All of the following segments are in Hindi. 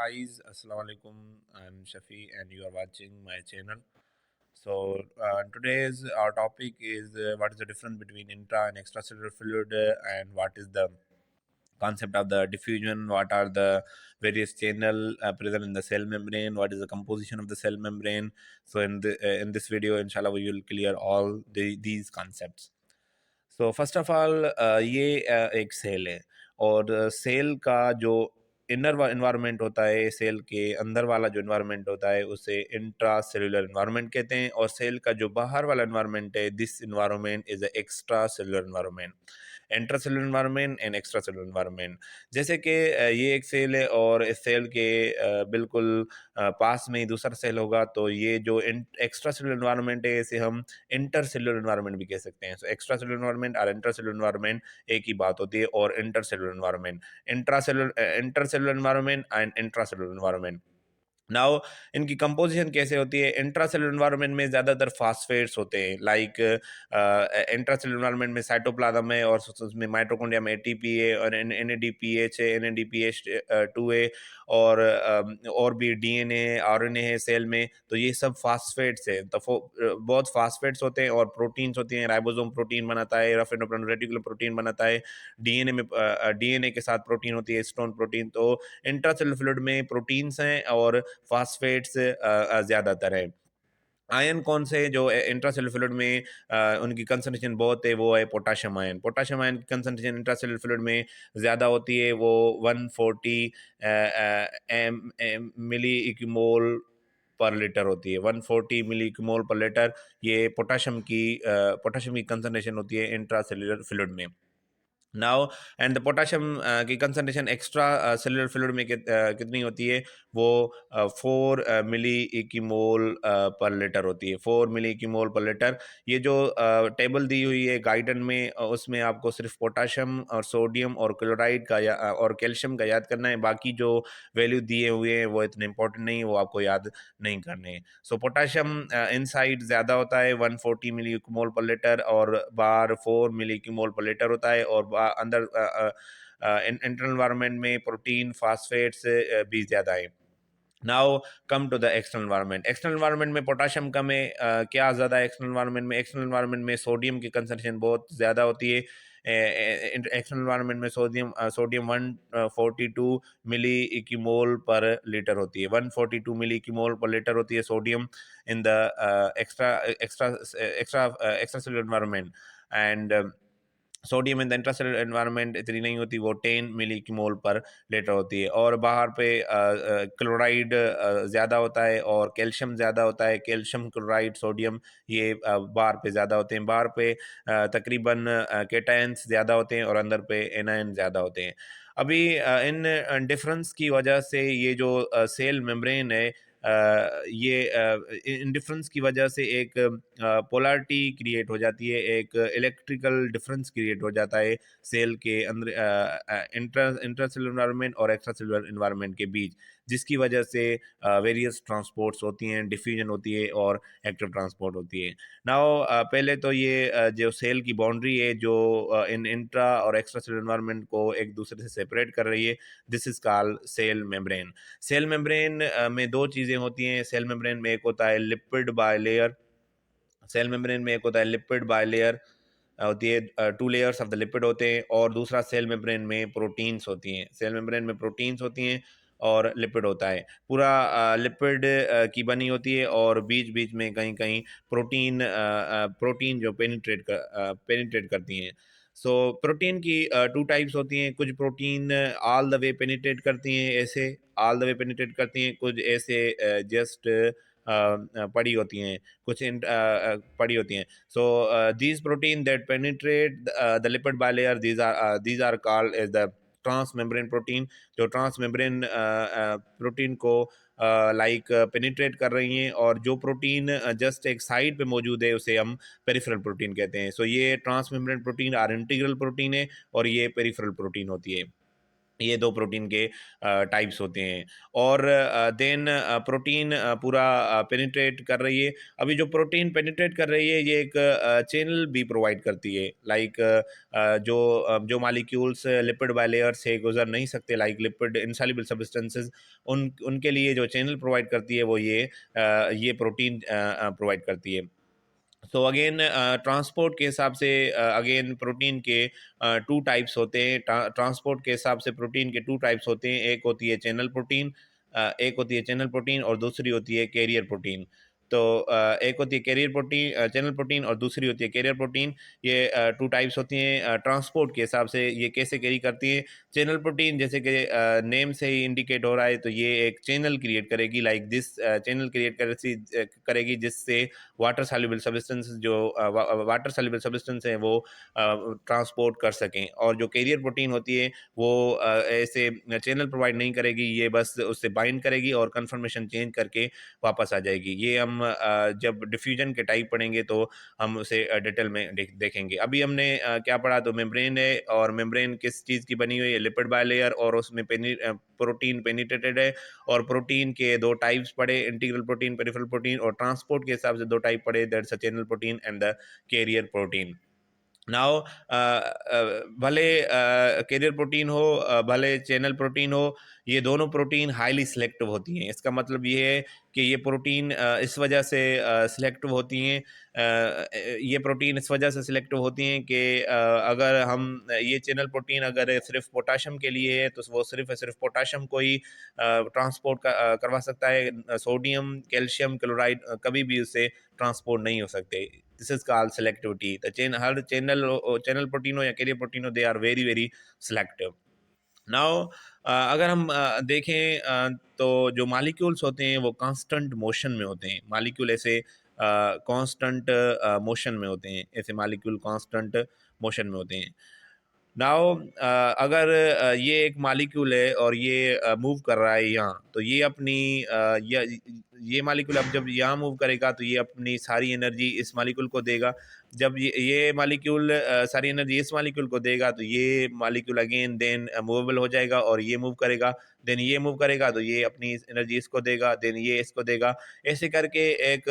guys, Assalamu alaikum. I'm Shafi and you are watching my channel. Today's our topic is what is the difference between intra and extracellular fluid and what is the concept of the diffusion, what are the various channel present in the cell membrane, what is the composition of the cell membrane. So in this video, inshallah, we will clear all these concepts. So first of all ये एक सेल है और सेल का जो इनर इन्वायरमेंट होता है, सेल के अंदर वाला जो इन्वायरमेंट होता है उसे इंट्रा सेलुलर इन्वायरमेंट कहते हैं और सेल का जो बाहर वाला इन्वायरमेंट है, this environment is extra cellular environment. Intra cellular environment and extra cellular environment, जैसे कि ये एक सेल है और इस सेल के बिल्कुल पास में ही दूसरा सेल होगा, तो ये जो एक्स्ट्रा सेलुलर इन्वायरमेंट है इसे हम इंटर सेलुलर इन्वायरमेंट भी कह सकते हैं। सो एक्स्ट्रा सेलुलर इन्वायरमेंट और इंटर सेलुलर इन्वायरमेंट एक ही बात होती है। और inter cellular environment, inter cellular environment and intra cellular environment. Now इनकी कंपोजिशन कैसे होती है? इंट्रासेलुलर एनवायरनमेंट में ज़्यादातर फास्फेट्स होते हैं, लाइक इंट्रासेलुलर एनवायरनमेंट में साइटोप्लाज्म है और उसमें माइटोकॉन्ड्रिया में एटीपी है और एनएडीपीएच है, एनएडीपीएच 2 है और भी डीएनए आरएनए है सेल में, तो ये सब फास्फेट्स है। तो बहुत फास्फेट्स होते हैं और प्रोटीन्स होती हैं। राइबोसोम प्रोटीन बनाता है, रफ एंडोप्लाज्म रेटिकुलर प्रोटीन बनाता है, डीएनए में डीएनए के साथ प्रोटीन होती है, स्टोन प्रोटीन। तो इंट्रासेलुलर फ्लूइड में प्रोटीन्स हैं और फास्फेट्स ज़्यादातर है। आयन कौन से जो इंट्रासेलुलर फ्लूइड में उनकी कंसंट्रेशन बहुत है, वो है पोटाशियम आयन। पोटाशियम आयन की कंसंट्रेशन इंट्रासेलुलर फ्लूइड में ज़्यादा होती है, वो 140 मिली इक्विमोल पर लीटर होती है। 140 मिली इक्विमोल पर लीटर ये पोटाशियम की कंसंट्रेशन होती है इंट्रासेलुलर फ्लूइड में। नाउ एंड द पोटाशियम की कंसंट्रेशन एक्स्ट्रा सेलुलर फ्लूइड में कितनी होती है? वो 4 मिली इक्विमोल पर लीटर होती है। 4 मिली इक्विमोल पर लीटर। ये जो टेबल दी हुई है गाइडन में, उसमें आपको सिर्फ पोटाशियम और सोडियम और क्लोराइड का और कैल्शियम का याद करना है। बाकी जो वैल्यू दिए हुए हैं वो इतने इंपॉर्टेंट नहीं है, वो आपको याद नहीं करने हैं। सो पोटाशियम इनसाइड ज़्यादा होता है, 140 मिली इक्विमोल पर लीटर, और बाहर 4 मिली इक्विमोल पर लीटर होता है। और अंदर इंटरनल एनवायरनमेंट में प्रोटीन फास्फेट्स भी ज़्यादा है। Now come to the external environment. External environment में पोटाशियम कम है। क्या ज़्यादा है एक्सटर्नल एनवायरनमेंट में? एक्सटर्नल एनवायरनमेंट में सोडियम की कंसंट्रेशन बहुत ज़्यादा होती है। एक्सटर्नल एनवायरनमेंट में sodium 142 milli equimole per litre होती है। 142 मिली इक्विमोल पर लीटर होती है sodium in the extra extra extra extra cellular environment. And sodium in the intracellular environment इतनी नहीं होती, वो 10 मिलीमोल पर लीटर होती है। और बाहर पे क्लोराइड ज़्यादा होता है और कैल्शियम ज़्यादा होता है। कैल्शियम, क्लोराइड, सोडियम ये बाहर पे ज़्यादा होते हैं। बाहर पे तकरीबन केटायंस ज़्यादा होते हैं और अंदर पे एनायन ज़्यादा होते हैं। अभी इन डिफरेंस की वजह से ये जो सेल मेम्ब्रेन है, ये इन डिफरेंस की वजह से एक पोलैरिटी क्रिएट हो जाती है, एक इलेक्ट्रिकल डिफरेंस क्रिएट हो जाता है सेल के अंदर, इंट्रासेलुलर एनवायरनमेंट और एक्स्ट्रासेलुलर एनवायरनमेंट के बीच, जिसकी वजह से वेरियस ट्रांसपोर्ट्स होती हैं, डिफ्यूजन होती है और एक्टिव ट्रांसपोर्ट होती है। नाउ पहले तो ये जो सेल की बाउंड्री है जो इन इंट्रा और एक्स्ट्रासेलुलर एनवायरनमेंट को एक दूसरे से सेपरेट कर रही है, this is called cell membrane. Cell membrane में दो चीज़ें होती हैं। सेल मेम्ब्रेन में एक होता है लिपिड बायलेयर, सेल मेम्ब्रेन में एक होता है लिपिड बायलेयर होती है, 2 लेयर्स ऑफ द लिपिड होते हैं। और दूसरा सेल मेम्ब्रेन में प्रोटीन्स होती हैं। सेल मेम्ब्रेन में प्रोटीन्स होती हैं और लिपिड होता है। पूरा लिपिड की बनी होती है और बीच-बीच में कहीं-कहीं प्रोटीन जो पेनिट्रेट करती हैं। सो प्रोटीन की 2 टाइप्स होती हैं। कुछ protein all the way penetrate करती हैं, ऐसे ऑल द वे पेनिट्रेट करती हैं, कुछ ऐसे जस्ट पड़ी होती हैं, कुछ पड़ी होती हैं। So these protein that penetrate the lipid bilayer, these are called as the transmembrane protein। जो ट्रांसमेम्ब्रेन प्रोटीन को लाइक पेनिट्रेट कर रही हैं, और जो प्रोटीन जस्ट एक साइड पे मौजूद है उसे हम पेरिफेरल प्रोटीन कहते हैं। सो ये transmembrane protein are integral protein है और ये पेरिफेरल प्रोटीन होती है। ये दो प्रोटीन के टाइप्स होते हैं। और देन प्रोटीन पूरा पेनिट्रेट कर रही है। अभी जो प्रोटीन पेनिट्रेट कर रही है ये एक चैनल भी प्रोवाइड करती है, लाइक जो मॉलिक्यूल्स लिपिड बाइलेयर से गुजर नहीं सकते, लाइक लिपिड इनसॉल्युबल सब्सटेंसेस, उन उनके लिए जो चैनल प्रोवाइड करती है वो ये प्रोटीन प्रोवाइड करती है। सो अगेन ट्रांसपोर्ट के हिसाब से अगेन प्रोटीन के टू टाइप्स होते हैं। ट्रांसपोर्ट के हिसाब से प्रोटीन के टू टाइप्स होते हैं, एक होती है चैनल प्रोटीन, एक होती है चैनल प्रोटीन और दूसरी होती है कैरियर प्रोटीन। तो एक होती है कैरियर प्रोटीन, चैनल प्रोटीन, और दूसरी होती है कैरियर प्रोटीन। ये टू टाइप्स होती हैं ट्रांसपोर्ट के हिसाब से। ये कैसे कैरी करती हैं? चैनल प्रोटीन, जैसे कि नेम से ही इंडिकेट हो रहा है, तो ये एक चैनल क्रिएट करेगी, लाइक दिस चैनल क्रिएट करेगी जिससे वाटर सॉल्युबल सब्सटेंस जो वाटर सॉल्युबल सब्सटेंस है वो ट्रांसपोर्ट कर सकें। और जो कैरियर प्रोटीन होती है वो ऐसे चैनल प्रोवाइड नहीं करेगी, ये बस उससे बाइंड करेगी और कन्फर्मेशन चेंज करके वापस आ जाएगी। ये हम जब डिफ्यूजन के टाइप पढ़ेंगे तो हम उसे डिटेल में देखेंगे। अभी हमने क्या पढ़ा? तो मेम्ब्रेन है, और मेम्ब्रेन किस चीज़ की बनी हुई है? लिपिड बाइलेयर, और उसमें प्रोटीन पेनिट्रेटेड है। और प्रोटीन के दो टाइप्स पढ़े, इंटीग्रल प्रोटीन, पेरिफेरल प्रोटीन, और ट्रांसपोर्ट के हिसाब से दो टाइप पढ़े, that's a channel protein and the carrier protein. Now भले कैरियर प्रोटीन हो, भले चैनल प्रोटीन हो, ये दोनों प्रोटीन हाईली सिलेक्टिव होती हैं। इसका मतलब ये है कि ये प्रोटीन इस वजह से सिलेक्टिव होती हैं, ये प्रोटीन इस वजह से सिलेक्टिव होती हैं कि अगर हम ये चैनल प्रोटीन अगर सिर्फ पोटाशियम के लिए है तो वो सिर्फ पोटाशियम को ही ट्रांसपोर्ट करवा सकता है। सोडियम, कैल्शियम क्लोराइड कभी भी उससे ट्रांसपोर्ट नहीं हो सकते। This is called selectivity. The chain हर चैनल प्रोटीन हो या कैरियर प्रोटीन हो, they are very very selective. Now अगर हम देखें तो जो मॉलिक्यूल्स होते हैं वो कांस्टेंट मोशन में होते हैं। मॉलिक्यूल ऐसे कांस्टेंट मोशन में होते हैं, ऐसे मॉलिक्यूल कांस्टेंट मोशन में होते हैं। नाउ अगर ये एक मॉलिक्यूल है और ये मूव कर रहा है यहाँ, तो ये अपनी ये मॉलिक्यूल अब जब यहाँ मूव करेगा तो ये अपनी सारी एनर्जी इस मॉलिक्यूल को देगा। जब ये मॉलिक्यूल सारी एनर्जी इस मॉलिक्यूल को देगा तो ये मॉलिक्यूल अगेन देन मूवेबल हो जाएगा और ये मूव करेगा। देन ये मूव करेगा तो ये अपनी एनर्जी इसको देगा, देन ये इसको देगा। ऐसे करके एक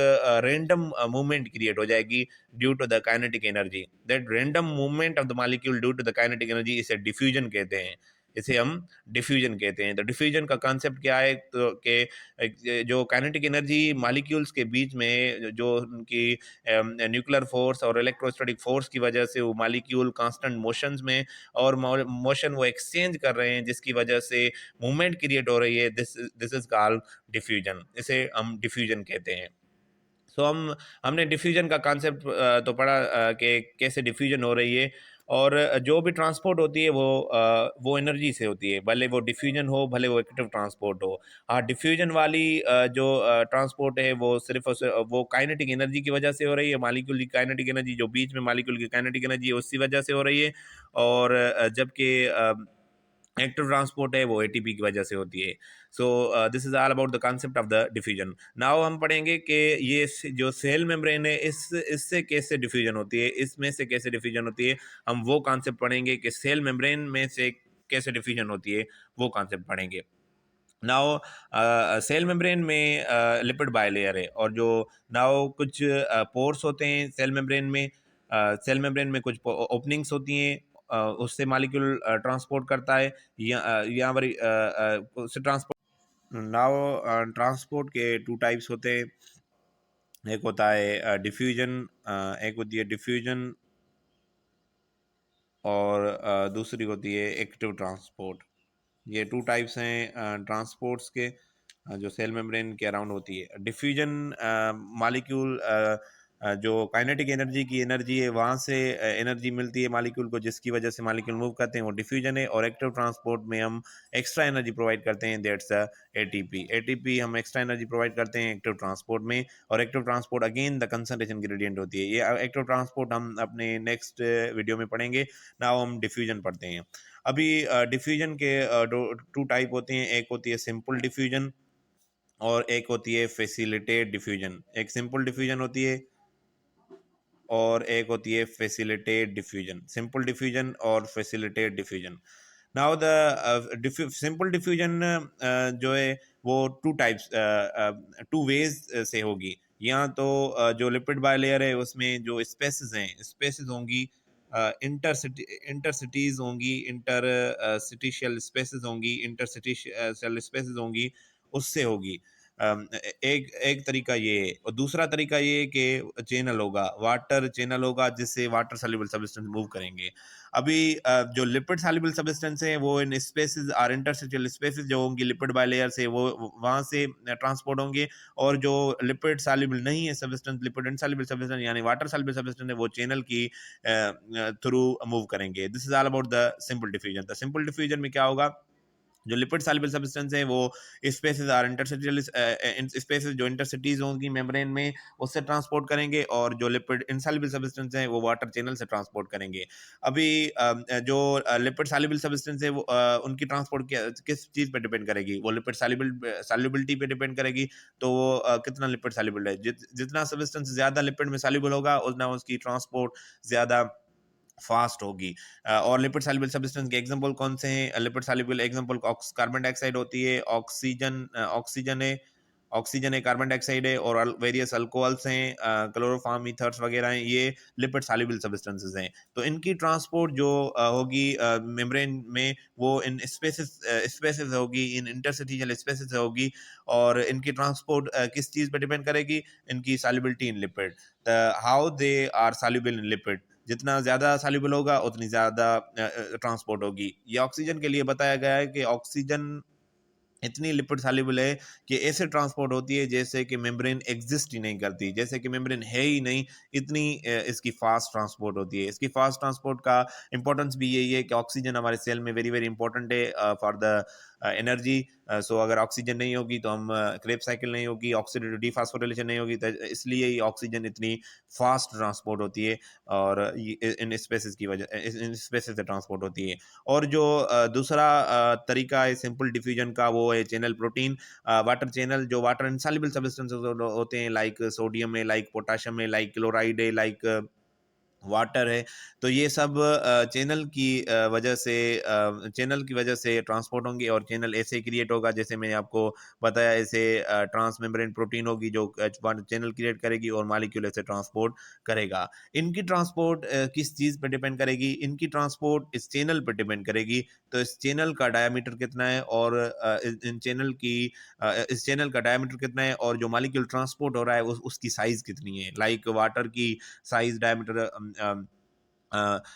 रैंडम मूवमेंट क्रिएट हो जाएगी due to the kinetic energy. That random movement of the molecule due to the kinetic energy इसे डिफ्यूजन कहते हैं। इसे हम डिफ्यूजन कहते हैं। तो डिफ्यूजन का कॉन्सेप्ट क्या है? तो कि जो काइनेटिक एनर्जी मॉलिक्यूल्स के बीच में जो उनकी न्यूक्लियर फोर्स और इलेक्ट्रोस्टैटिक फोर्स की वजह से वो मॉलिक्यूल कांस्टेंट मोशंस में और मोशन वो एक्सचेंज कर रहे हैं, जिसकी वजह से मूवमेंट क्रिएट हो रही है, दिस इज कॉल्ड डिफ्यूजन। इसे हम डिफ्यूजन कहते हैं। सो हमने डिफ्यूजन का कॉन्सेप्ट तो पढ़ा कि कैसे डिफ्यूजन हो रही है। और जो भी ट्रांसपोर्ट होती है वो एनर्जी से होती है, भले वो डिफ्यूजन हो भले वो एक्टिव ट्रांसपोर्ट हो। हाँ, डिफ्यूजन वाली जो ट्रांसपोर्ट है वो सिर्फ वो काइनेटिक एनर्जी की वजह से हो रही है। मालिक्यूल की काइनेटिक एनर्जी, जो बीच में मालिक्यूल की काइनेटिक एनर्जी है, उसी वजह से हो रही है। और जबकि एक्टिव ट्रांसपोर्ट है वो एटीपी की वजह से होती है। सो this is all about the concept of the diffusion. Now हम पढ़ेंगे कि जो सेल मेम्ब्रेन है इससे कैसे डिफ्यूजन होती है, इसमें से कैसे डिफ्यूजन होती है। हम वो कॉन्सेप्ट पढ़ेंगे कि सेल मेम्ब्रेन में से कैसे डिफ्यूजन होती है, वो कॉन्सेप्ट पढ़ेंगे। नाउ सेल मेम्ब्रेन में लिपिड बाइलेयर है, और जो नाउ कुछ पोर्स होते हैं सेल मेम्ब्रेन में। सेल मेम्ब्रेन में कुछ ओपनिंग्स होती हैं, उससे मॉलिक्यूल ट्रांसपोर्ट करता है यहाँ पर उससे ट्रांसपोर्ट। नाउ ट्रांसपोर्ट के टू टाइप्स होते हैं। एक होता है डिफ्यूजन, एक होती है डिफ्यूजन, और दूसरी होती है एक्टिव ट्रांसपोर्ट। ये टू टाइप्स हैं ट्रांसपोर्ट्स के जो सेल मेम्ब्रेन के अराउंड होती है। डिफ्यूजन मॉलिक्यूल जो काइनेटिक एनर्जी की एनर्जी है वहाँ से एनर्जी मिलती है मॉलिक्यूल को, जिसकी वजह से मॉलिक्यूल मूव करते हैं, वो डिफ्यूजन है। और एक्टिव ट्रांसपोर्ट में हम एक्स्ट्रा एनर्जी प्रोवाइड करते हैं, दैट्स एटीपी। एटीपी हम एक्स्ट्रा एनर्जी प्रोवाइड करते हैं एक्टिव ट्रांसपोर्ट में। और active transport again the concentration gradient होती है। ये एक्टिव ट्रांसपोर्ट हम अपने नेक्स्ट वीडियो में पढ़ेंगे। नाउ हम डिफ्यूजन पढ़ते हैं। अभी डिफ्यूजन के टू टाइप होते हैं, एक होती है सिंपल डिफ्यूजन और एक होती है फैसिलिटेट डिफ्यूजन। एक सिंपल डिफ्यूजन होती है और एक होती है फैसिलिटेट डिफ्यूजन। सिंपल डिफ्यूजन और facilitate diffusion. Now the simple diffusion जो है वो टू टाइप्स, टू वेज से होगी। या तो जो लिपिड बायलेयर है उसमें जो स्पेसिस हैं, स्पेसिस होंगी, इंटरसिटीज होंगी, इंटर सिटिशियल स्पेसिस होंगी, इंटरसिटिशियल स्पेसिस होंगी, उससे होगी। एक एक तरीका ये है, और दूसरा तरीका ये है कि चैनल होगा, वाटर चैनल होगा, जिससे वाटर सॉल्युबल सब्सटेंस मूव करेंगे। अभी जो लिपिड सॉल्युबल सब्सटेंस है वो इन स्पेसिस और इंटरस्टिशियल स्पेसिस जो होंगी लिपिड बायलेयर से, वो वहां से ट्रांसपोर्ट होंगे। और जो लिपिड सॉल्युबल नहीं है सब्सटेंस, लिपिड इनसॉल्युबल सब्सटेंस यानी वाटर सॉल्युबल सब्सटेंस है, वो चैनल की थ्रू मूव करेंगे। This is all about the simple diffusion. The simple diffusion में क्या होगा, जो लिपिड सॉल्युबल सब्सटेंस है वो स्पेसेस और इंटरसिटियल स्पेसेस जो इंटरसिटीज होंगी मेम्ब्रेन में, उससे ट्रांसपोर्ट करेंगे। और जो लिपिड इनसॉल्युबल सब्सटेंस है वो वाटर चैनल से ट्रांसपोर्ट करेंगे। अभी जो लिपिड सॉल्युबल सब्सटेंस है वो उनकी ट्रांसपोर्ट किस चीज़ पे डिपेंड करेगी, वो लिपिड सॉल्युबिलिटी पे डिपेंड करेगी। तो वो कितना लिपिड सॉल्युबल है, जितना सब्सटेंस ज़्यादा लिपिड में सॉल्युबल होगा उतना उसकी ट्रांसपोर्ट ज़्यादा फास्ट होगी। और लिपिड सॉल्युबल सब्सटेंस के एग्जांपल कौन से हैं, lipid soluble example carbon dioxide होती है, ऑक्सीजन है, ऑक्सीजन है, कार्बन डाइऑक्साइड है, और वेरियस अल्कोहल्स हैं, क्लोरोफॉर्म ईथर्स वगैरह हैं, ये लिपिड सॉल्युबल सब्सटेंसेस हैं। तो इनकी ट्रांसपोर्ट जो होगी मेम्ब्रेन में, वो इन स्पेसेस होगी, इन इंटरस्टिशियल स्पेसेस होगी। और इनकी ट्रांसपोर्ट किस चीज़ पे डिपेंड करेगी, इनकी solubility in lipid, how they are soluble in lipid. जितना ज़्यादा सॉल्युबल होगा उतनी ज़्यादा ट्रांसपोर्ट होगी। ये ऑक्सीजन के लिए बताया गया है कि ऑक्सीजन इतनी लिपिड सॉल्युबल है कि ऐसे ट्रांसपोर्ट होती है जैसे कि मेम्ब्रेन एग्जिस्ट ही नहीं करती, जैसे कि मेम्ब्रेन है ही नहीं, इतनी इसकी फास्ट ट्रांसपोर्ट होती है। इसकी फास्ट ट्रांसपोर्ट का इंपॉर्टेंस भी यही है कि ऑक्सीजन हमारे सेल में वेरी वेरी इंपॉर्टेंट है फॉर द एनर्जी। सो अगर ऑक्सीजन नहीं होगी तो हम क्रेब साइकिल नहीं होगी, ऑक्सीडेटिव डीफॉस्फोरिलेशन नहीं होगी, तो इसलिए ही ऑक्सीजन इतनी फास्ट ट्रांसपोर्ट होती है। और इन स्पेसिस की वजह, इन स्पेसिस से ट्रांसपोर्ट होती है। और जो दूसरा तरीका है सिंपल डिफ्यूजन का, वो है चैनल प्रोटीन, वाटर चैनल। जो वाटर इनसॉल्युबल सब्सटेंसेस होते हैं, लाइक सोडियम है, लाइक पोटाशियम है, लाइक क्लोराइड है, लाइक वाटर है। तो ये सब चैनल की वजह से, चैनल की वजह से ट्रांसपोर्ट होंगे। और चैनल ऐसे क्रिएट होगा जैसे मैंने आपको बताया, ऐसे ट्रांस मेम्ब्रेन प्रोटीन होगी जो चैनल क्रिएट करेगी और मालिक्यूल ऐसे ट्रांसपोर्ट करेगा। इनकी ट्रांसपोर्ट किस चीज़ पे डिपेंड करेगी, इनकी ट्रांसपोर्ट इस चैनल पर डिपेंड करेगी। तो इस चैनल का डायमीटर कितना है, और इन चैनल की इस चैनल का डायमीटर कितना है, और जो मालिक्यूल ट्रांसपोर्ट हो रहा है उसकी साइज़ कितनी है। लाइक वाटर की साइज डायमीटर,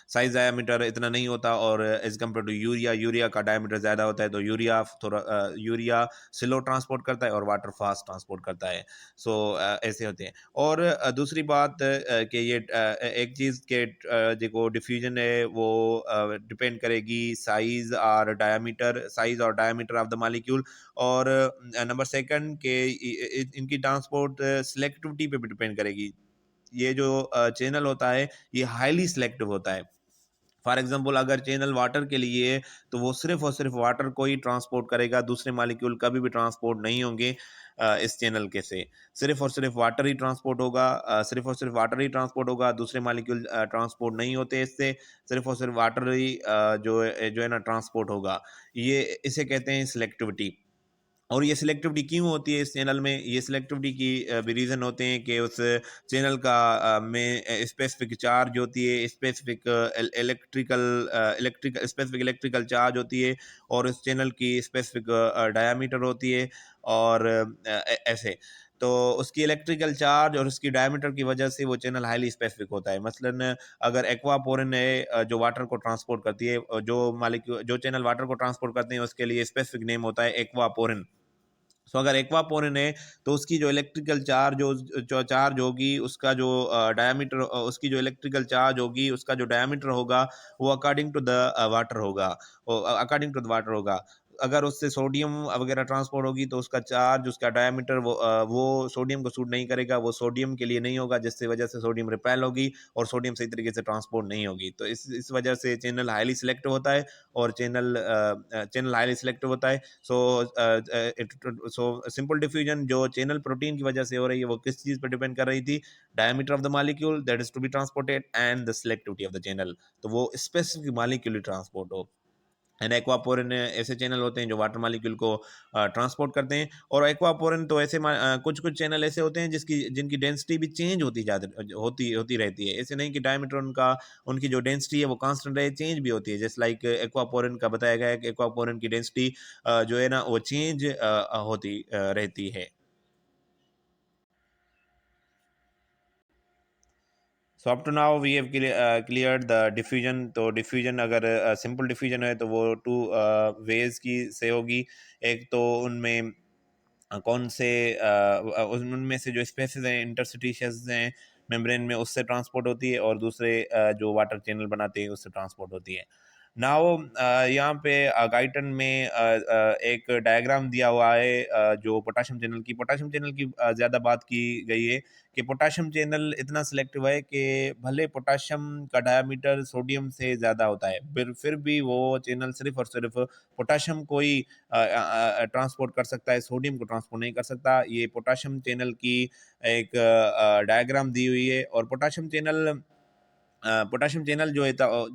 साइज डायमीटर इतना नहीं होता, और as compare to urea, urea का डायमीटर ज़्यादा होता है। तो यूरिया थोड़ा यूरिया स्लो ट्रांसपोर्ट करता है और वाटर फास्ट ट्रांसपोर्ट करता है। सो ऐसे होते हैं। और दूसरी बात कि ये एक चीज़ के जो डिफ्यूजन है वो डिपेंड करेगी साइज और डायमीटर, साइज और डायमीटर ऑफ द मालिक्यूल। और नंबर सेकंड के इनकी ट्रांसपोर्ट सिलेक्टिविटी पे भी डिपेंड करेगी। ये जो चैनल होता है ये हाईली सिलेक्टिव होता है। फॉर एग्जाम्पल अगर चैनल वाटर के लिए है तो वो सिर्फ और सिर्फ वाटर को ही ट्रांसपोर्ट करेगा, दूसरे मालिक्यूल कभी भी ट्रांसपोर्ट नहीं होंगे इस चैनल के से। सिर्फ और सिर्फ वाटर ही ट्रांसपोर्ट होगा, सिर्फ और सिर्फ वाटर ही ट्रांसपोर्ट होगा, दूसरे मालिक्यूल ट्रांसपोर्ट नहीं होते इससे। सिर्फ और सिर्फ वाटर ही जो है ना ट्रांसपोर्ट होगा। ये इसे कहते हैं सिलेक्टिविटी। और ये सिलेक्टिविटी क्यों होती है इस चैनल में, ये सिलेक्टिविटी की भी रीज़न होते हैं कि उस चैनल का में स्पेसिफिक चार्ज होती है, specific electrical specific electrical charge होती है, और उस चैनल की स्पेसिफिक डायामीटर होती है। और ऐसे तो उसकी इलेक्ट्रिकल चार्ज और उसकी डायमीटर की वजह से वो चैनल हाईली स्पेसिफिक होता है। मसलन अगर एक्वापोरिन है जो वाटर को ट्रांसपोर्ट करती है, जो चैनल वाटर को ट्रांसपोर्ट करते हैं उसके लिए स्पेसिफिक नेम होता है एक्वापोरिन। सो अगर एक्वापोरिन है तो उसकी जो इलेक्ट्रिकल जो चार्ज होगी, उसका जो डायमीटर, उसकी जो इलेक्ट्रिकल चार्ज होगी, उसका जो डायमीटर होगा, वो अकॉर्डिंग टू द वाटर होगा, अकॉर्डिंग टू द वाटर होगा। अगर उससे सोडियम वगैरह ट्रांसपोर्ट होगी तो उसका चार्ज, उसका डायमीटर वो सोडियम को सूट नहीं करेगा, वो सोडियम के लिए नहीं होगा, जिसकी वजह से सोडियम रिपेल होगी और सोडियम सही तरीके से ट्रांसपोर्ट नहीं होगी। तो इस वजह से चैनल हाईली सिलेक्टिव होता है, और चैनल हाईली सिलेक्टिव होता है। सो सो सिंपल डिफ्यूजन जो चैनल प्रोटीन की वजह से हो रही है वो किस चीज़ पर डिपेंड कर रही थी, diameter of the molecule that is to be transported and the selectivity of the channel. तो वो स्पेसिफिक मॉलिक्यूल ट्रांसपोर्ट हो। एंड एक्वापोरिन ऐसे चैनल होते हैं जो वाटर मालिक्यूल को ट्रांसपोर्ट करते हैं। और एक्वापोरिन तो ऐसे कुछ कुछ चैनल ऐसे होते हैं जिनकी डेंसिटी भी चेंज होती रहती है। ऐसे नहीं कि डायमीटर उनकी जो डेंसिटी है वो कांस्टेंट रहे, चेंज भी होती है। जैसे लाइक एक्वापोरिन का बताया गया है कि एक्वापोरिन की डेंसिटी जो है ना वो चेंज होती रहती है। So up to now we have cleared the diffusion. तो डिफ्यूजन अगर सिंपल डिफ्यूजन है तो वो टू वेज की से होगी। एक तो उनमें कौन से उनमें से जो स्पेसेस हैं, इंटरस्टिशियस हैं मेम्ब्रेन में, उससे ट्रांसपोर्ट होती है, और दूसरे जो वाटर चैनल बनाते हैं उससे ट्रांसपोर्ट होती है। नाउ यहाँ पे गाइटन में एक डायग्राम दिया हुआ है जो पोटाशियम चैनल की ज़्यादा बात की गई है कि पोटाशियम चैनल इतना सिलेक्टिव है कि भले पोटाशियम का डायमीटर सोडियम से ज़्यादा होता है, फिर भी वो चैनल सिर्फ और सिर्फ पोटाशियम को ही ट्रांसपोर्ट कर सकता है, सोडियम को ट्रांसपोर्ट नहीं कर सकता। ये पोटाशियम चैनल की एक डायग्राम दी हुई है। और पोटाशियम चैनल जो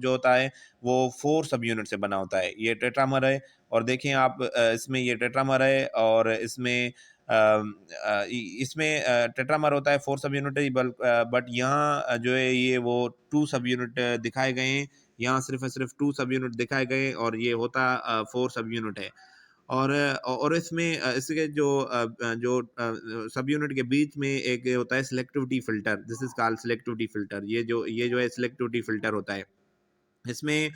होता है वो 4 सब यूनिट से बना होता है। ये टेट्रामर है, और देखें आप इसमें ये टेट्रामर है, और इसमें टेट्रामर होता है 4 सब यूनिट, बट यहाँ जो है ये वो 2 सब यूनिट दिखाए गए हैं। यहाँ सिर्फ 2 सब यूनिट दिखाए गए, और ये होता 4 सब यूनिट है। और इसमें इसके सब यूनिट के बीच में एक होता है selectivity filter. This is called selectivity filter. ये जो है सिलेक्टिविटी फिल्टर होता है। इसमें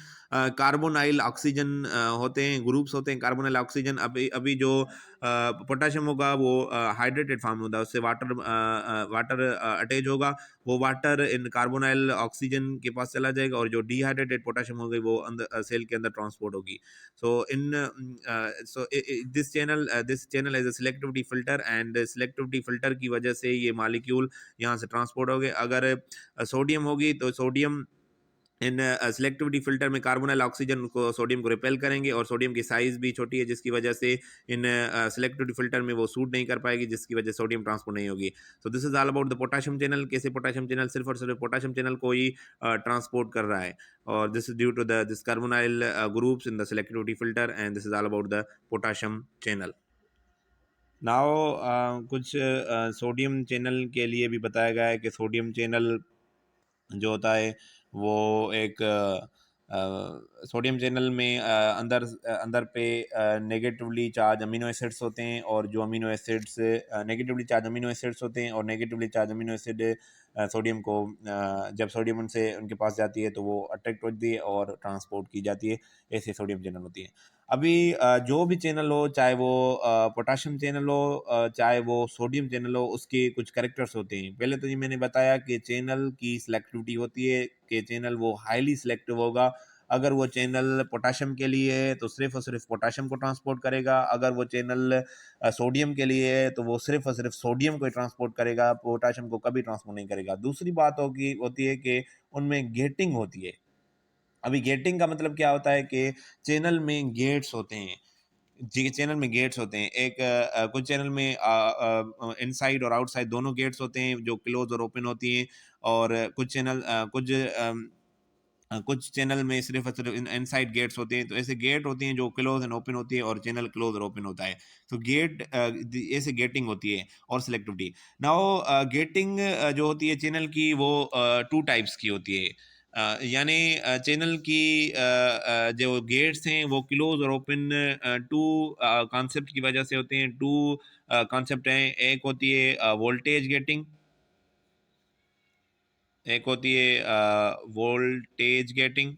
कार्बोनाइल ऑक्सीजन होते हैं, ग्रुप्स होते हैं कार्बोनाइल ऑक्सीजन। अभी अभी जो पोटाशियम होगा वो हाइड्रेटेड फॉर्म में होता है, उससे वाटर अटैच होगा। वो वाटर इन कार्बोनाइल ऑक्सीजन के पास चला जाएगा, और जो डिहाइड्रेटेड पोटाशियम होगी वो अंदर सेल के अंदर ट्रांसपोर्ट होगी। So in so this channel as a selectivity filter, and selectivity filter की वजह से ये मालिक्यूल यहाँ से ट्रांसपोर्ट हो गए। अगर सोडियम होगी तो सोडियम इन सिलेक्टिविटी फिल्टर में कार्बोनाइल ऑक्सीजन को सोडियम को रिपेल करेंगे, और सोडियम की साइज भी छोटी है जिसकी वजह से इन सिलेक्टिविटी फिल्टर में वो सूट नहीं कर पाएगी, जिसकी वजह से सोडियम ट्रांसपोर्ट नहीं होगी। सो this is all about the potassium channel. कैसे पोटाशियम चैनल सिर्फ और सिर्फ पोटाशियम चैनल को ही ट्रांसपोर्ट कर रहा है, और this is due to the this carbonyl groups in the selectivity filter, and this is all about the potassium channel. Now कुछ सोडियम चैनल के लिए भी बताया गया है कि सोडियम चैनल जो होता है वो एक सोडियम चैनल में अंदर पे नेगेटिवली चार्ज अमीनो एसिड्स होते हैं, और जो amino acids negatively charge amino acids होते हैं, और negatively charge amino acid sodium को जब सोडियम उनसे उनके पास जाती है तो वो अट्रैक्ट होती है और ट्रांसपोर्ट की जाती है। ऐसे सोडियम चैनल होती है। अभी जो भी चैनल हो, चाहे वो पोटाशियम चैनल हो, चाहे वो सोडियम चैनल हो, उसके कुछ कैरेक्टर्स होते हैं। पहले तो ये मैंने बताया कि चैनल की सिलेक्टिविटी होती है कि चैनल वो हाईली सिलेक्टिव होगा। अगर वो चैनल पोटाशियम के लिए है तो सिर्फ और सिर्फ पोटाशियम को ट्रांसपोर्ट करेगा। अगर वो चैनल सोडियम के लिए है तो वो सिर्फ और सिर्फ सोडियम को ही ट्रांसपोर्ट करेगा, पोटाशियम को कभी ट्रांसपोर्ट नहीं करेगा। दूसरी बात होती है कि उनमें गेटिंग होती है। अभी गेटिंग का मतलब क्या होता है कि चैनल में गेट्स होते हैं। जी, चैनल में गेट्स होते हैं। कुछ चैनल में इनसाइड और आउटसाइड दोनों गेट्स होते हैं जो क्लोज और ओपन होती हैं। और कुछ चैनल में सिर्फ और सिर्फ इनसाइड गेट्स होते हैं। तो ऐसे गेट होती हैं जो क्लोज एंड ओपन होती है, और चैनल क्लोज और ओपन होता है। तो ऐसे गेटिंग होती है और सिलेक्टिविटी। नाउ गेटिंग जो होती है चैनल की वो 2 टाइप्स की होती है। यानी चैनल की जो गेट्स हैं वो क्लोज और ओपन 2 कॉन्सेप्ट की वजह से होते हैं। 2 कॉन्सेप्ट हैं। एक होती है वोल्टेज गेटिंग, एक होती है वोल्टेज गेटिंग,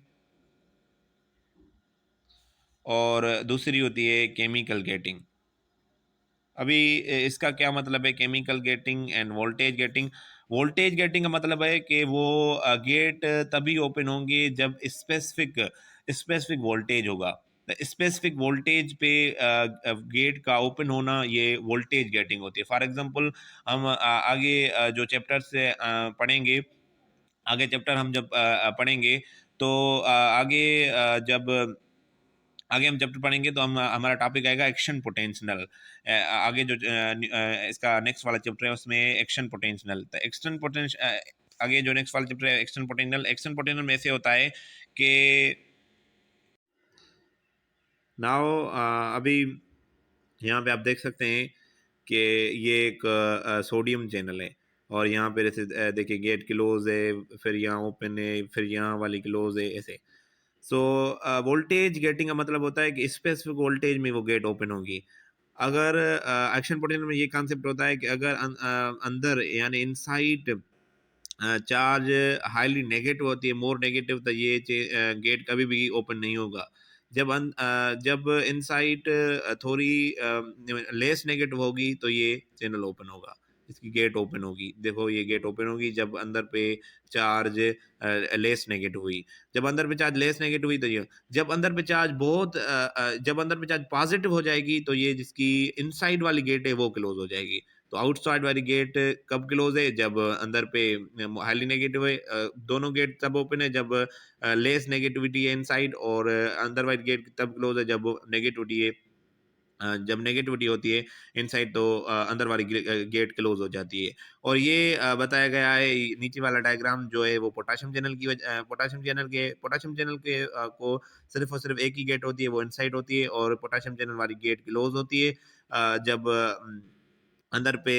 और दूसरी होती है केमिकल गेटिंग। अभी इसका क्या मतलब है, chemical getting end voltage getting? Voltage getting का मतलब है कि वो गेट तभी ओपन होंगे जब स्पेसिफिक स्पेसिफिक वोल्टेज होगा। स्पेसिफिक वोल्टेज पे गेट का ओपन होना, ये वोल्टेज गेटिंग होती है। फॉर एग्जांपल हम आगे जो चैप्टर से पढ़ेंगे, आगे चैप्टर हम जब पढ़ेंगे तो आगे हम चैप्टर पढ़ेंगे तो हम हमारा टॉपिक आएगा एक्शन पोटेंशियल। आगे जो इसका नेक्स्ट वाला चैप्टर है उसमें एक्शन पोटेंशियल। तो एक्शन पोटेंशियल आगे जो नेक्स्ट वाला चैप्टर है एक्शन पोटेंशियल। एक्शन पोटेंशियल में ऐसे होता है कि नाउ अभी यहाँ पे आप देख सकते हैं कि ये एक सोडियम चैनल है, और यहाँ पे जैसे देखिए गेट क्लोज है, फिर यहाँ ओपन है, फिर यहाँ वाली क्लोज है, ऐसे। सो वोल्टेज गेटिंग का मतलब होता है कि स्पेसिफिक वोल्टेज में वो गेट ओपन होगी। अगर एक्शन पोटेंशियल में ये कॉन्सेप्ट होता है कि अगर अंदर यानी इनसाइड चार्ज हाईली नेगेटिव होती है, मोर नेगेटिव, तो ये गेट कभी भी ओपन नहीं होगा। जब इनसाइट थोड़ी लेस नेगेटिव होगी तो ये चैनल ओपन होगा, इसकी गेट ओपन होगी। देखो ये गेट ओपन होगी जब अंदर पे चार्ज लेस नेगेटिव हुई। जब अंदर पे चार्ज लेस नेगेटिव हुई तो ये, जब अंदर पे चार्ज जब अंदर पे चार्ज पॉजिटिव हो जाएगी तो ये जिसकी इनसाइड वाली गेट है वो क्लोज हो जाएगी। तो आउटसाइड वाली गेट कब क्लोज है, जब अंदर पे हाईली नेगेटिव है। दोनों गेट तब ओपन है जब लेस नेगेटिविटी है इनसाइड, और अंदर वाली गेट तब क्लोज है जब नेगेटिविटी है, जब नेगेटिविटी होती है इनसाइड, तो अंदर वाली गेट क्लोज हो जाती है। और ये बताया गया है, नीचे वाला डायग्राम जो है वो पोटाशियम चैनल की पोटाशियम चैनल के को सिर्फ और सिर्फ एक ही गेट होती है, वो इनसाइड होती है, और पोटाशियम चैनल वाली गेट क्लोज होती है जब अंदर पे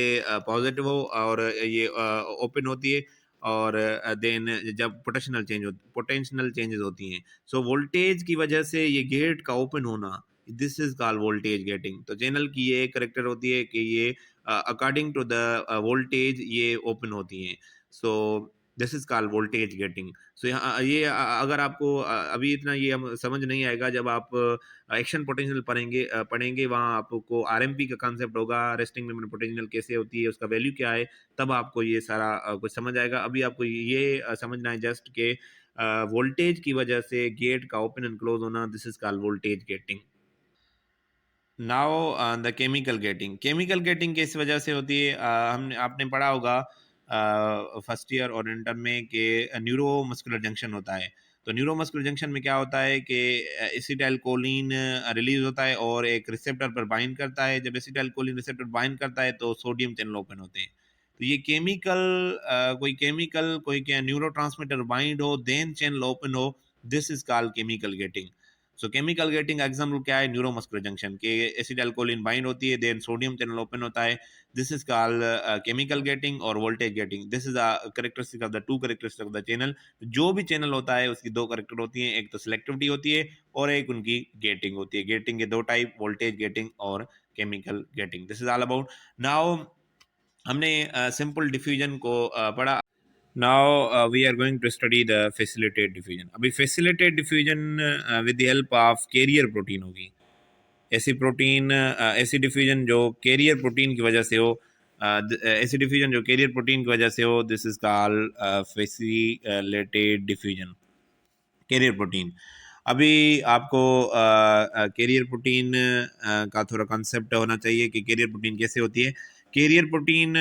पॉजिटिव हो, और ये ओपन होती है, और देन जब पोटेंशियल चेंजेस होती हैं। सो वोल्टेज की वजह से ये गेट का ओपन होना, this is called voltage gating. तो चैनल की ये करेक्टर होती है कि ये अकॉर्डिंग टू द वोल्टेज ये ओपन होती हैं। So this is called voltage gating. So यहाँ ये अगर आपको अभी इतना ये समझ नहीं आएगा, जब आप एक्शन पोटेंशियल पढ़ेंगे वहाँ आपको आरएमपी का कांसेप्ट होगा, रेस्टिंग मेमोरी पोटेंशियल कैसे होती है, उसका वैल्यू क्या है, तब आपको ये सारा कुछ समझ आएगा। अभी आपको ये समझना है जस्ट के वोल्टेज की वजह से गेट का ओपन एंड क्लोज होना, this is called voltage getting. Now the chemical getting. Chemical getting किस वजह से होती है, हमने आपने पढ़ा होगा फर्स्ट ईयर और इंटर में कि न्यूरो मस्कुलर जंक्शन होता है। तो न्यूरो मस्कुलर जंक्शन में क्या होता है कि एसिटाइल कोलिन रिलीज होता है और एक रिसेप्टर पर बाइंड करता है। जब एसिटाइल कोलिन रिसेप्टर बाइंड करता है तो सोडियम चैनल ओपन होते हैं। तो ये कोई क्या न्यूरो ट्रांसमीटर बाइंड हो देन चैनल ओपन हो, this is called chemical gating. So chemical gating example क्या है, न्यूरोमस्कुलर जंक्शन के एसिटाइल कोलिन बाइंड होती है, देन सोडियम चैनल ओपन होता है, this is called chemical gating. और voltage gating, this is characteristic of the two characteristic of the channel. जो भी चैनल होता है उसकी दो करेक्टर होती हैं, एक तो सिलेक्टिविटी होती है और एक उनकी गेटिंग होती है। गेटिंग के दो टाइप, वोल्टेज गेटिंग और chemical getting. This is all about. Now हमने सिंपल डिफ्यूजन को पढ़ा। Now we are going to study the facilitated diffusion. अभी facilitated diffusion with the help of carrier protein होगी। ऐसी डिफ्यूजन जो कैरियर प्रोटीन की वजह से हो, ऐसी डिफ्यूजन जो कैरियर प्रोटीन की वजह से हो, this is called facilitated diffusion. Carrier protein. अभी आपको कैरियर प्रोटीन का थोड़ा कॉन्सेप्ट होना चाहिए कि कैरियर प्रोटीन कैसे होती है। कैरियर प्रोटीन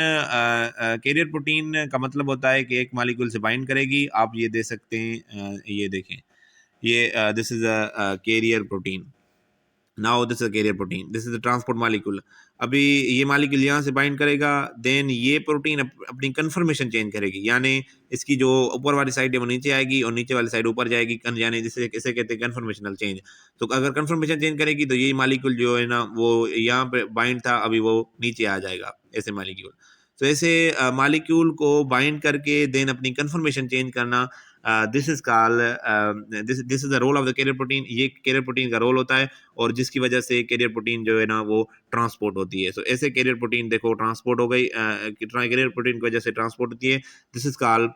का मतलब होता है कि एक मॉलिक्यूल से बाइंड करेगी। आप ये दे सकते हैं, ये देखें, ये this is a carrier protein. Now this is career protein, this is the transport molecule. अभी ये मॉलिक्यूल यहाँ से बाइंड करेगा, देन ये प्रोटीन अपनी कन्फर्मेशन चेंज करेगी, यानी इसकी जो ऊपर वाली साइड है वो नीचे आएगी और नीचे वाली साइड ऊपर जाएगी, यानी जिसे इसे कहते हैं कन्फर्मेशनल चेंज। तो अगर कन्फर्मेशन चेंज करेगी तो ये मॉलिक्यूल जो है ना वो यहाँ पे बाइंड था, अभी वो नीचे आ जाएगा, ऐसे मॉलिक्यूल। तो ऐसे मॉलिक्यूल को बाइंड करके देन अपनी कन्फर्मेशन चेंज करना, this is called this is the role of the carrier protein. ये कैरियर प्रोटीन का रोल होता है, और जिसकी वजह से कैरियर प्रोटीन जो है ना वो ट्रांसपोर्ट होती है। सो ऐसे कैरियर प्रोटीन देखो ट्रांसपोर्ट हो गई, कैरियर प्रोटीन की वजह से ट्रांसपोर्ट होती है, this is called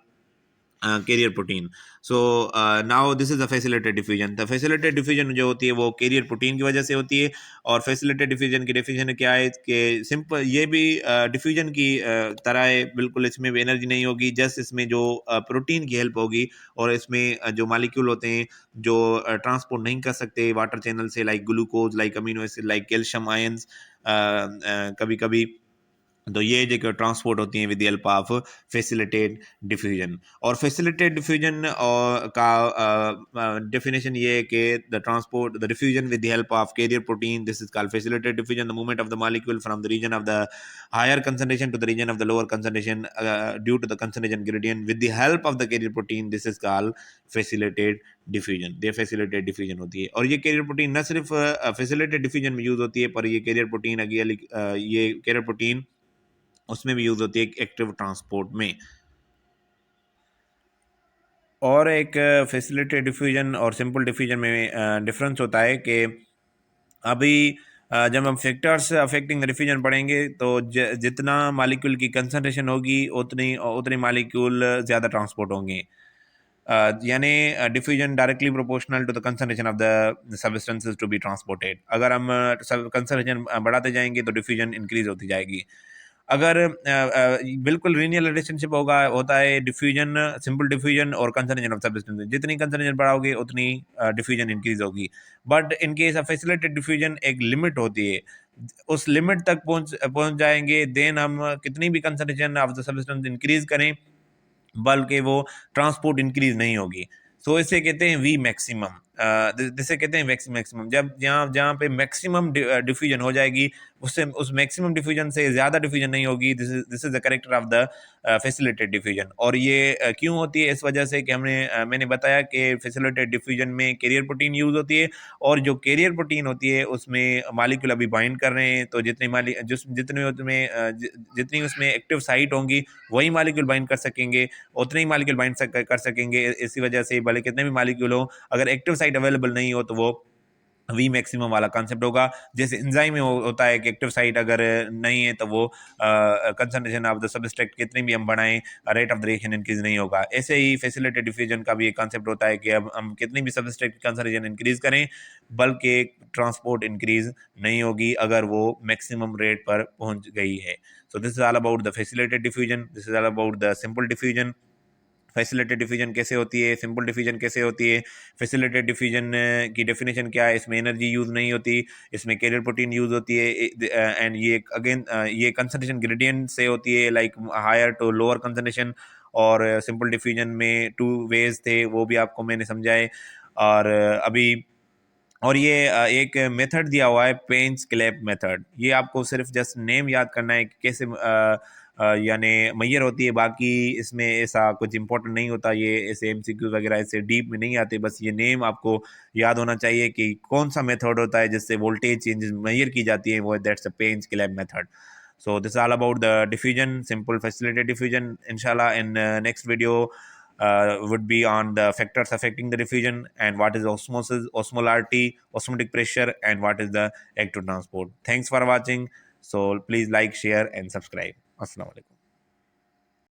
carrier protein. So now this is the facilitated diffusion. The facilitated diffusion जो होती है वो कैरियर प्रोटीन की वजह से होती है। और फैसिलिटेटेड डिफ्यूजन की डेफिनेशन क्या है कि सिंपल, ये भी डिफ्यूजन की तरह है बिल्कुल, इसमें भी एनर्जी नहीं होगी, जस्ट इसमें जो प्रोटीन की हेल्प होगी, और इसमें जो मालिक्यूल होते हैं जो ट्रांसपोर्ट नहीं कर सकते वाटर चैनल से, like glucose, like amino acid, like calcium ions, कभी कभी तो ये जो ट्रांसपोर्ट होती है with the help of facilitate diffusion. और फैसिलिटेट डिफ्यूजन का डेफिनेशन ये है कि the transport the diffusion with the help of carrier protein, this is called facilitate diffusion, the movement of the molecule from the region of the higher concentration to the region of the lower concentration due to the concentration gradient with the help of the carrier protein, this is called facilitated diffusion. ये फैसिलिटेट डिफ्यूजन होती है। और ये कैरियर प्रोटीन न सिर्फ फैसिलिटेट डिफ्यूजन में यूज होती है, पर ये कैरियर प्रोटीन ये कैरियर प्रोटीन उसमें भी यूज होती है एक्टिव ट्रांसपोर्ट में। और एक फैसिलिटेटेड डिफ्यूजन और सिंपल डिफ्यूजन में डिफरेंस होता है कि अभी जब हम फैक्टर्स अफेक्टिंग डिफ्यूजन पढ़ेंगे तो जितना मालिक्यूल की कंसंट्रेशन होगी उतनी उतने मालिक्यूल ज़्यादा ट्रांसपोर्ट होंगे। यानी diffusion directly proportional to the concentration of the substances to be transported. अगर हम कंसंट्रेशन बढ़ाते जाएंगे तो डिफ्यूजन इंक्रीज होती जाएगी। अगर बिल्कुल लीनियर रिलेशनशिप होता है डिफ्यूजन, सिंपल डिफ्यूजन और कंसंट्रेशन ऑफ सब्सटेंस, जितनी कंसंट्रेशन बढ़ाओगे उतनी डिफ्यूजन इंक्रीज होगी। But in case of facilitated diffusion एक लिमिट होती है, उस लिमिट तक पहुंच जाएंगे देन हम कितनी भी concentration of the substance increase करें बल्कि वो ट्रांसपोर्ट इंक्रीज नहीं होगी। सो इसे कहते हैं वी मैक्सिमम, जिसे कहते हैं मैक्सिमम। जब जहाँ जहाँ पे मैक्सिमम डिफ्यूजन हो जाएगी उससे उस मैक्सिमम डिफ्यूजन से ज़्यादा डिफ्यूजन नहीं होगी। This is the character of the facilitated diffusion. और ये क्यों होती है? इस वजह से कि मैंने बताया कि फैसिलिटेटेड डिफ्यूजन में कैरियर प्रोटीन यूज होती है, और जो कैरियर प्रोटीन होती है उसमें मालिक्यूल अभी बाइंड कर रहे हैं, तो जितनी उसमें एक्टिव साइट होंगी वही मालिक्यूल बाइंड कर सकेंगे, उतने ही मालिक्यूल बाइंड कर सकेंगे। इसी वजह से भले कितने भी मालिक्यूल हो, अगर एक्टिव साइट अवेलेबल नहीं हो तो वो वी मैक्सिमम वाला कॉन्सेप्ट होगा। जैसे एंजाइम में होता है कि एक्टिव साइट अगर नहीं है तो वो कंसंट्रेशन ऑफ द सबस्ट्रेट कितनी भी हम बढ़ाएं rate of the reaction increase नहीं होगा। ऐसे ही फैसिलिटेटेड डिफ्यूजन का भी एक कॉन्सेप्ट होता है कि अब हम कितनी भी सबस्ट्रेट की कंसंट्रेशन इंक्रीज करें बल्कि ट्रांसपोर्ट इंक्रीज नहीं होगी अगर वो मैक्सिमम रेट पर पहुंच गई है। सो this is all about the facilitated diffusion, this is all about the simple diffusion. Facilitated diffusion कैसे होती है, सिंपल डिफ्यूजन कैसे होती है। फैसिलिटेटेड डिफ्यूजन की डेफिनेशन क्या है? इसमें एनर्जी यूज नहीं होती, इसमें कैरियर प्रोटीन यूज होती है, एंड ये अगेन ये कंसंट्रेशन ग्रेडियंट से होती है, like higher to lower concentration. और सिंपल डिफ्यूजन में टू वेज थे, वो भी आपको मैंने समझाए। और अभी और ये एक मेथड दिया हुआ है पेंस क्लैप मेथड, ये आपको सिर्फ जस्ट नेम याद करना है कि कैसे यानी मैयर होती है। बाकी इसमें ऐसा कुछ इंपॉर्टेंट नहीं होता, ये ऐसे एमसीक्यू वगैरह ऐसे डीप में नहीं आते, बस ये नेम आपको याद होना चाहिए कि कौन सा मेथड होता है जिससे वोल्टेज चेंजेस मैयर की जाती है, वो that's a patch clamp method. So this is all about the diffusion, simple facilitated diffusion. Inshallah, in next video would be on the factors affecting the diffusion and what is osmosis, osmolarity, osmotic pressure, and what is the active transport. Thanks for watching. So please like, share, and subscribe. Assalamu alaikum.